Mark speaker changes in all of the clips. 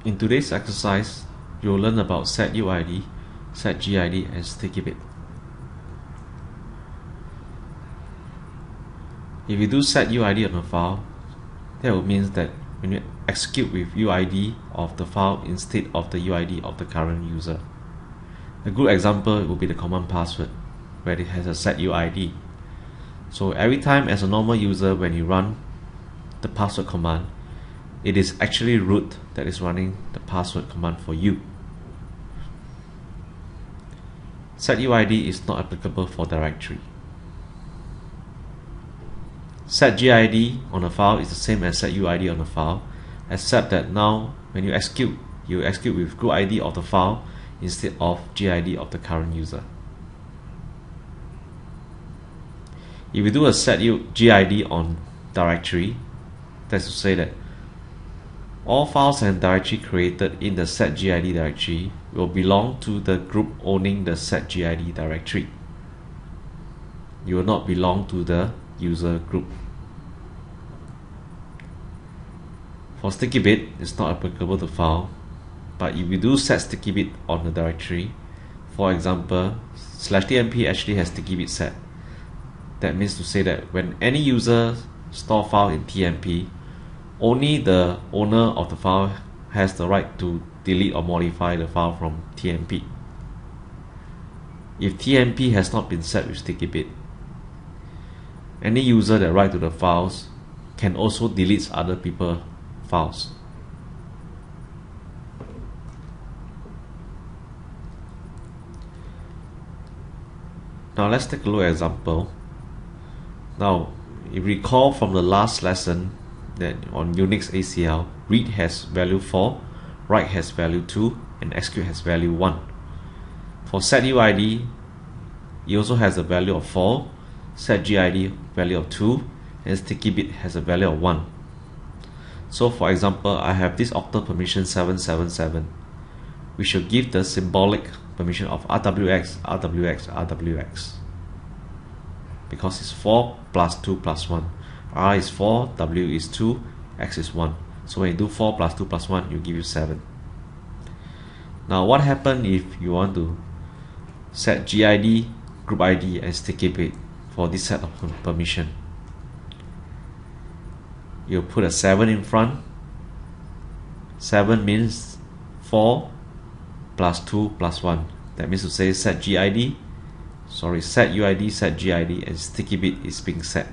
Speaker 1: In today's exercise, you'll learn about SetUid, SetGUID, and StickyBit. If you do SetUid on a file, that will mean that when you execute with UID of the file instead of the UID of the current user. A good example will be the command password, where it has a SetUid. So every time as a normal user, when you run the password command, it is actually root that is running the password command for you. SetUid is not applicable for directory. SetGUID on a file is the same as SetUid on a file, except that now when you execute with group ID of the file instead of GID of the current user. If you do a SetGUID on directory, that's to say that all files and directory created in the SetGUID directory will belong to the group owning the SetGUID directory. You will not belong to the user group. For StickyBit, it's not applicable to file, but if you do set StickyBit on the directory, for example, /tmp actually has StickyBit set. That means to say that when any user store file in tmp, only the owner of the file has the right to delete or modify the file from tmp. If tmp has not been set with StickyBit, any user that writes to the files can also delete other people's files. Now let's take a look at an example. Now, if you recall from the last lesson that on Unix ACL, read has value 4, write has value 2, and execute has value 1. For SetUid, it also has a value of 4, SetGUID value of 2, and StickyBit has a value of 1. So for example, I have this octal permission 777. We should give the symbolic permission of RWX, RWX, RWX. Because it's 4 plus 2 plus 1. R is 4, W is 2, X is 1. So when you do 4 plus 2 plus 1, you give you 7. Now what happens if you want to set GID, group ID, and StickyBit for this set of permission? You put a 7 in front. 7 means 4 plus 2 plus 1. That means to say SetUid, SetGUID, and StickyBit is being set.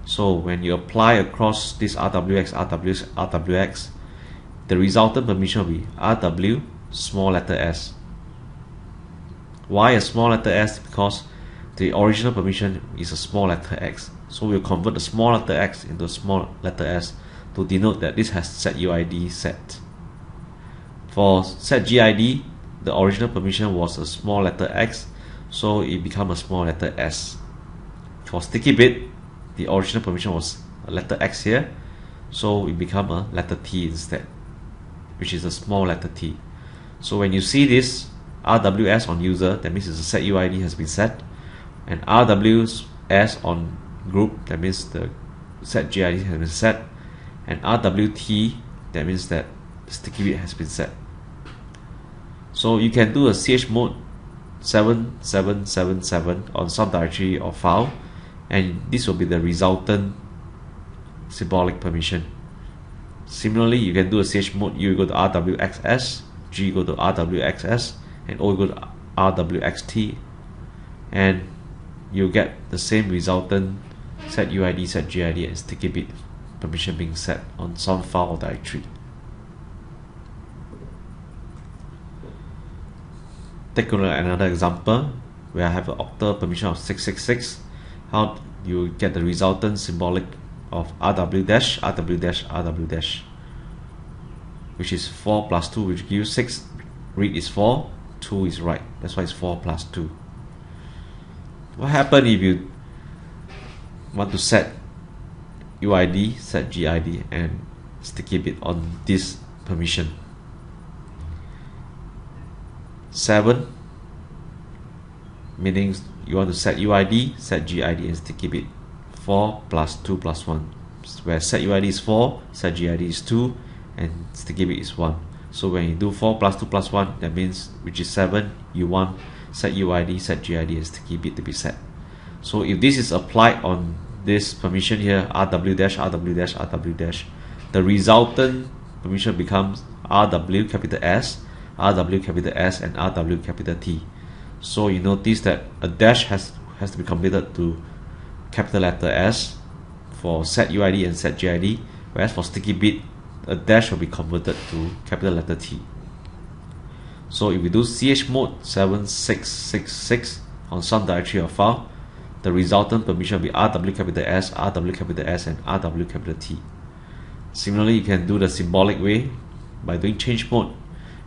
Speaker 1: So when you apply across this RWX, RWX, RWX, the resultant permission will be RW small letter s. Why a small letter s? Because the original permission is a small letter x. So we'll convert the small letter x into a small letter s to denote that this has SetUid set. For SetGUID, the original permission was a small letter x, so it becomes a small letter s. For StickyBit, the original permission was a letter x here, so it becomes a letter t instead, which is a small letter t. So when you see this RWS on user, that means the SetUid has been set, and RWS on group, that means the SetGUID has been set, and RWT, that means that the StickyBit has been set. So you can do a chmod 7777 on some directory or file, and this will be the resultant symbolic permission. Similarly, you can do a chmod U go to RWXS, G go to RWXS, and O go to RWXT, and you get the same resultant SetUid, SetGUID, and StickyBit permission being set on some file or directory. Take a look at another example where I have an octal permission of 666. How you get the resultant symbolic of RW dash, RW dash, RW dash, which is 4 plus 2, which gives 6. Read is 4, 2 is write. That's why it's 4 plus 2. What happens if you want to set UID, SetGUID, and StickyBit on this permission? 7 meaning you want to set UID, SetGUID, and StickyBit. 4 plus 2 plus 1, where SetUid is 4, SetGUID is 2, and sticky bit is 1. So when you do 4 plus 2 plus 1, that means which is 7, you want SetUID, SetGUID and sticky bit to be set. So if this is applied on this permission here, RW dash, RW dash, RW dash, the resultant permission becomes RW capital S, RW capital S and RW capital T. So you notice that a dash has to be completed to capital letter S for SetUID and SetGUID, whereas for sticky bit, a dash will be converted to capital letter T. So if we do chmod 7666 on some directory or file, the resultant permission will be RW capital S, RW capital S and RW capital T. Similarly, you can do the symbolic way by doing change mode.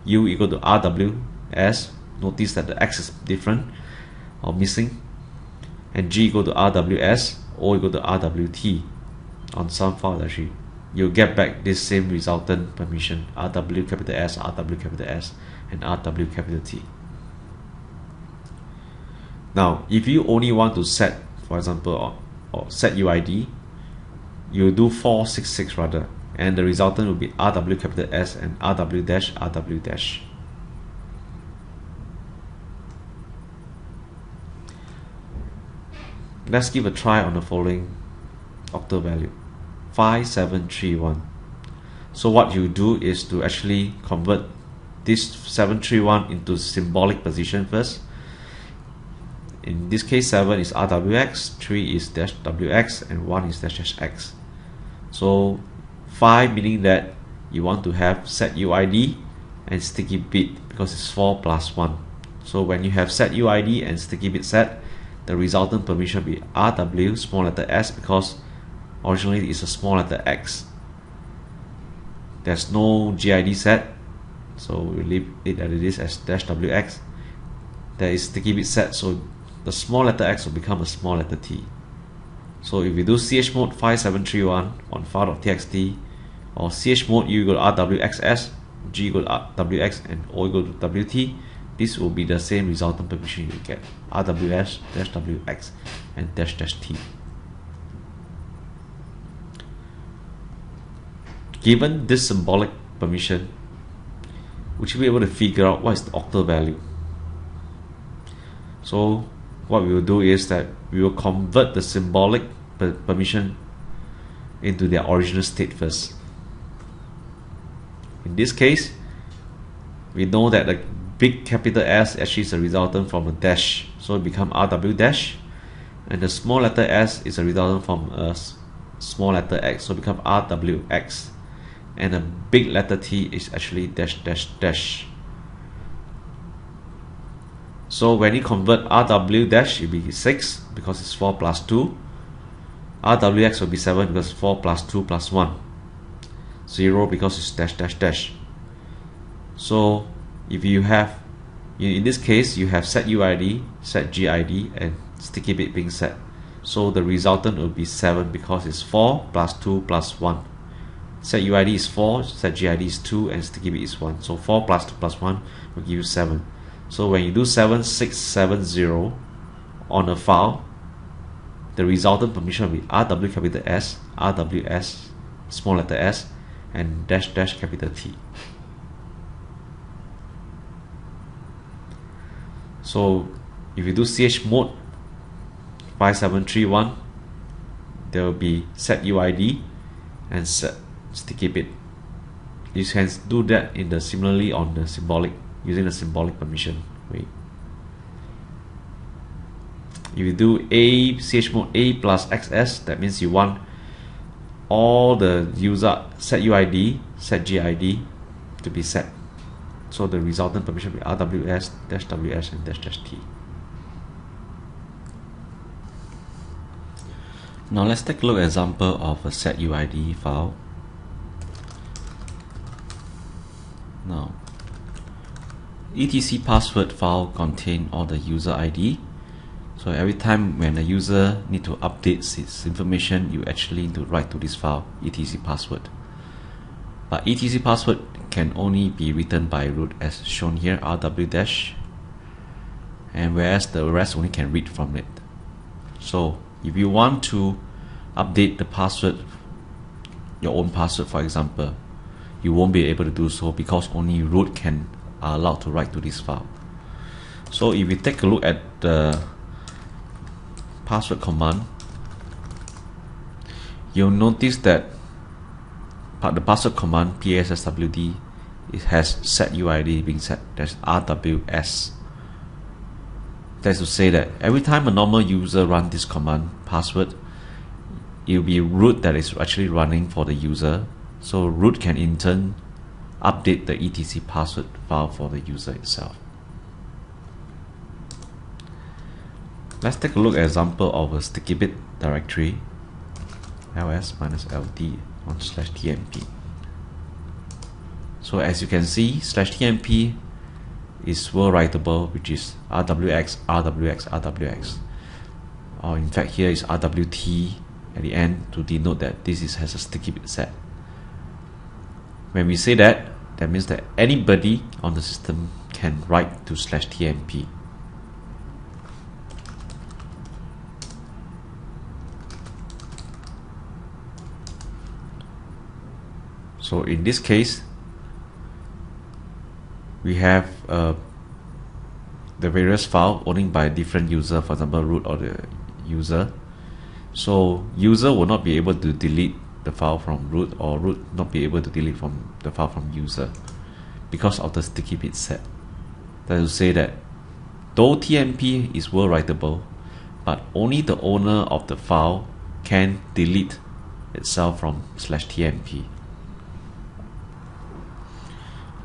Speaker 1: U equal to RW S, notice that the X is different or missing, and G equal to RWS, O equal to RWT on some file directory. You'll get back this same resultant permission, RW capital S, RW capital S and RW capital T. Now if you only want to set, for example, or SetUID, you do 466 rather, and the resultant will be RW capital S and RW dash RW dash. Let's give a try on the following octal value, 5731. So what you do is to actually convert this 731 into symbolic position first. In this case, 7 is RWX, 3 is dash WX and 1 is dash dash X. So 5 meaning that you want to have SetUID and sticky bit because it's 4 plus 1. So when you have SetUID and sticky bit set, the resultant permission will be RW small letter S because originally it's a small letter X. There's no GID set, so we leave it as it is as dash WX. There is sticky bit set, so the small letter X will become a small letter T. So if we do chmod 5731 on file.txt or chmod U equal to RWXS, G equal to WX and O equal to WT, this will be the same resultant permission you get, RWS dash WX and dash dash T. Given this symbolic permission, we should be able to figure out what is the octal value. So what we will do is that we will convert the symbolic permission into their original state first. In this case, we know that the big capital S actually is a resultant from a dash, so it becomes RW dash, and the small letter S is a resultant from a small letter X, so it becomes RWX, and the big letter T is actually dash dash dash. So when you convert RW dash, it will be 6 because it's 4 plus 2. RWX will be 7 because 4 plus 2 plus 1. 0 because it's dash dash dash. So if you have, in this case, you have SetUID, SetGUID and sticky bit being set. So the resultant will be 7 because it's 4 plus 2 plus 1. SetUID is 4, SetGUID is 2 and sticky bit is 1. So 4 plus 2 plus 1 will give you 7. So when you do 7670 on a file, the resultant permission will be RW capital S, RWS small letter S and dash dash capital T. So if you do chmod 5731, there will be SetUID and set sticky bit. You can do that in the similarly on the symbolic, using the symbolic permission way. If you do chmod A plus XS, that means you want all the user SetUID, SetGUID to be set. So the resultant permission will be RWS dash WS and dash dash T. Now let's take a look at an example of a SetUID file. Now, etc password file contain all the user ID. So every time when a user need to update its information, you actually need to write to this file etc password. But etc password can only be written by root as shown here, RW dash, and whereas the rest only can read from it. So if you want to update the password, your own password for example, you won't be able to do so because only root can are allowed to write to this file. So if we take a look at the password command, you'll notice that the password command PASSWD, it has SetUid being set. That's RWS. That's to say that every time a normal user runs this command password, it will be root that is actually running for the user. So root can in turn update the etc password file for the user itself. Let's take a look at an example of a sticky bit directory, ls-ld on /tmp. So as you can see, /tmp is well writable, which is rwx, rwx, rwx, or in fact here is rwt at the end to denote that this has a sticky bit set. When we say that, that means that anybody on the system can write to /tmp. So in this case, we have the various files owning by different user, for example root or the user. So user will not be able to delete the file from root, or root not be able to delete from the file from user because of the sticky bit set. That is to say that though TMP is well writable, but only the owner of the file can delete itself from /tmp.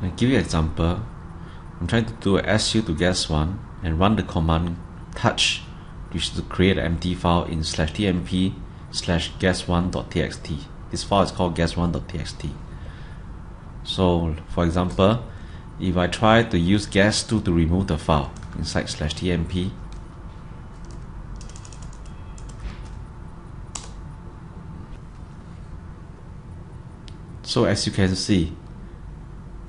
Speaker 1: I'll give you an example. I'm trying to do a su to guess1 and run the command touch, which is to create an empty file in /tmp/guess1.txt. This file is called guess1.txt. So for example, if I try to use guess2 to remove the file inside /tmp, so as you can see,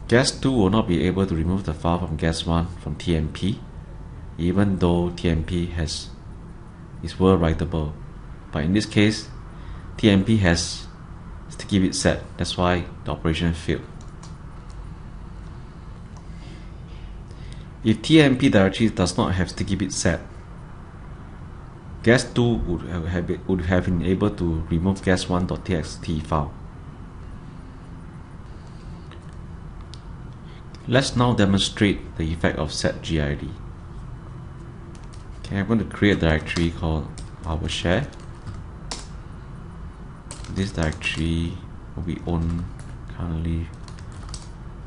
Speaker 1: guess2 will not be able to remove the file from guess1 from TMP, even though TMP is well writable. But in this case, TMP has sticky bit set. That's why the operation failed. If TMP directory does not have sticky bit set, guess2 would have been able to remove guess1.txt file. Let's now demonstrate the effect of SetGUID. Okay, I'm going to create a directory called our share. This directory will be owned currently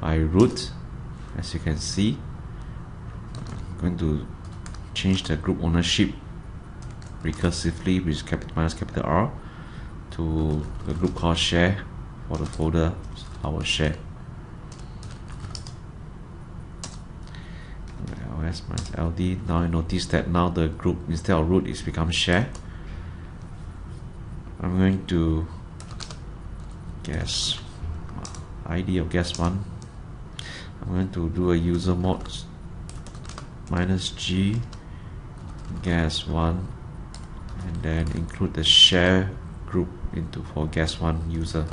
Speaker 1: by root. As you can see, I'm going to change the group ownership recursively with -R to the group called share for the folder our share. -LD. Now I notice that now the group instead of root is become share. I'm going to guess ID of guess1. I'm going to do a user mod -G guess1 and then include the share group into for guess1 user.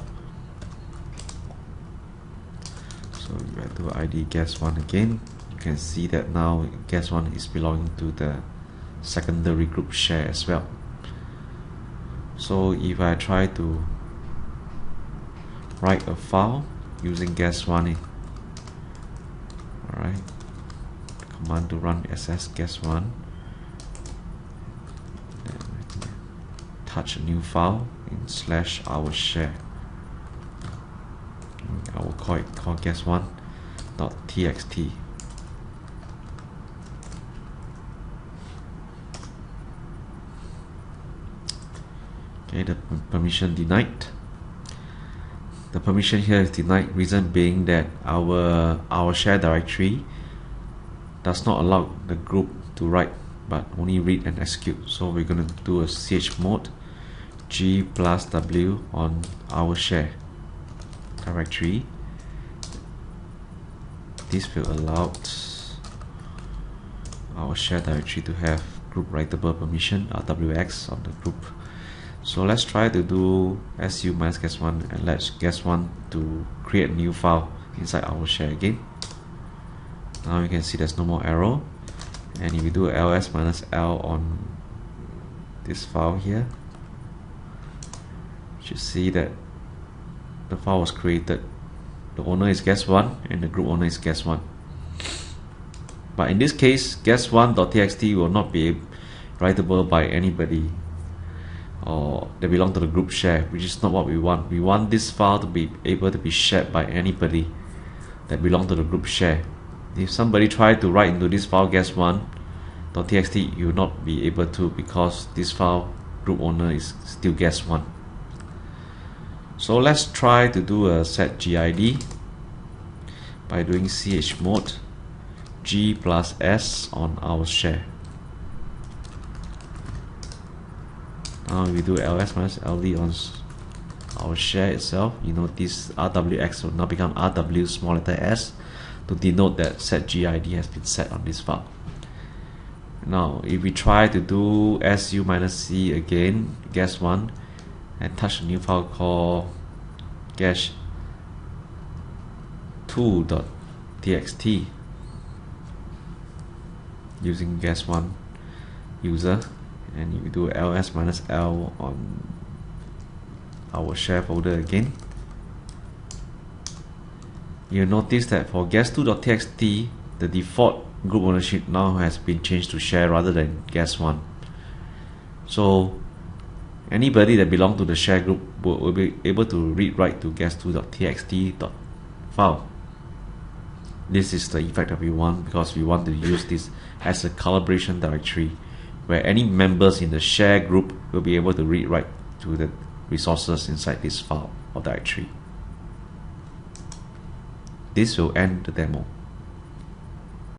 Speaker 1: So we do ID guess1 again. You can see that now guess1 is belonging to the secondary group share as well. So if I try to write a file using guess1, alright, command to run ss guess1, touch a new file in /our share. I will call guess1.txt. Okay, the permission denied. The permission here is denied, reason being that our share directory does not allow the group to write but only read and execute. So we're going to do a chmod g+w on our share directory. This will allow our share directory to have group writable permission RWX of the group. So let's try to do su minus guest1 and let's guest1 to create a new file inside our share again. Now you can see there's no more arrow, and if we do ls minus l on this file here, you should see that the file was created. The owner is guest1 and the group owner is guest1. But in this case, guest1.txt will not be writable by anybody or they belong to the group share, which is not what we want. We want this file to be able to be shared by anybody that belong to the group share. If somebody tried to write into this file guest1.txt, you will not be able to, because this file group owner is still guest1. So let's try to do a SetGUID by doing chmod g plus s on our share. Now we do ls minus ld on our share itself. You notice rwx will now become rw small letter s to denote that SetGUID has been set on this file. Now if we try to do su minus c again, guest1, and touch a new file called guest2.txt using guest1 user, and you do ls minus l on our share folder again, you notice that for guest2.txt the default group ownership now has been changed to share rather than guest1. So anybody that belongs to the share group will be able to read write to guest2.txt file. This is the effect that we want, because we want to use this as a collaboration directory where any members in the share group will be able to read write to the resources inside this file or directory. This will end the demo.